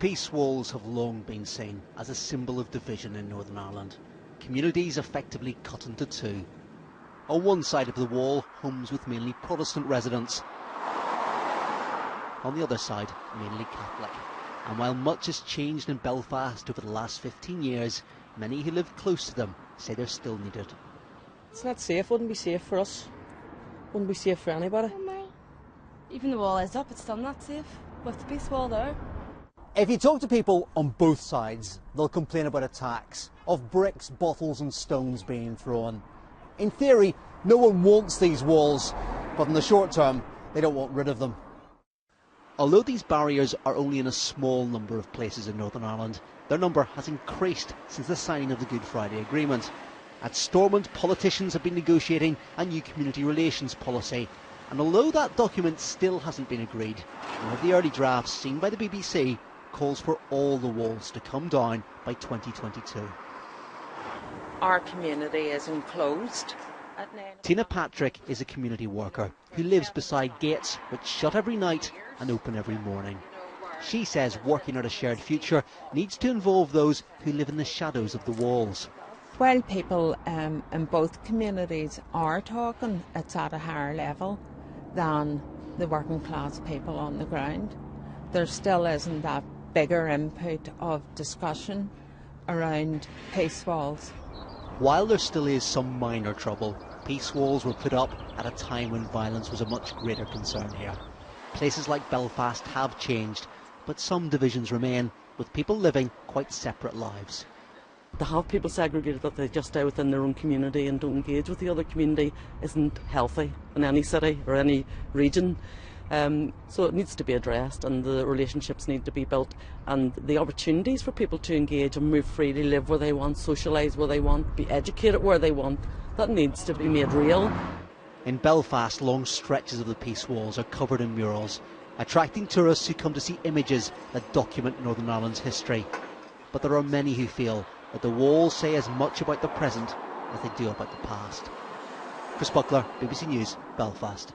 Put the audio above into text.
peace walls have long been seen as a symbol of division in Northern Ireland. Communities effectively cut into two. On one side of the wall, homes with mainly Protestant residents. On the other side, mainly Catholic. And while much has changed in Belfast over the last 15 years, many who live close to them say they're still needed. It's not safe, wouldn't be safe for us. Wouldn't be safe for anybody. Even the wall is up, it's still not safe. With the peace wall there. If you talk to people on both sides, they'll complain about attacks, of bricks, bottles and stones being thrown. In theory, no one wants these walls, but in the short term, they don't want rid of them. Although these barriers are only in a small number of places in Northern Ireland, their number has increased since the signing of the Good Friday Agreement. At Stormont, politicians have been negotiating a new community relations policy, and although that document still hasn't been agreed, one of the early drafts seen by the BBC calls for all the walls to come down by 2022. Our community is enclosed. Tina Patrick is a community worker who lives beside gates which shut every night and open every morning. She says working out a shared future needs to involve those who live in the shadows of the walls. While people in both communities are talking, it's at a higher level than the working class people on the ground. There still isn't that bigger input of discussion around peace walls. While there still is some minor trouble, peace walls were put up at a time when violence was a much greater concern here. Places like Belfast have changed, but some divisions remain, with people living quite separate lives. To have people segregated that they just stay within their own community and don't engage with the other community isn't healthy in any city or any region. So it needs to be addressed, and the relationships need to be built, and the opportunities for people to engage and move freely, live where they want, socialise where they want, be educated where they want, that needs to be made real. In Belfast, long stretches of the peace walls are covered in murals, attracting tourists who come to see images that document Northern Ireland's history. But there are many who feel that the walls say as much about the present as they do about the past. Chris Buckler, BBC News, Belfast.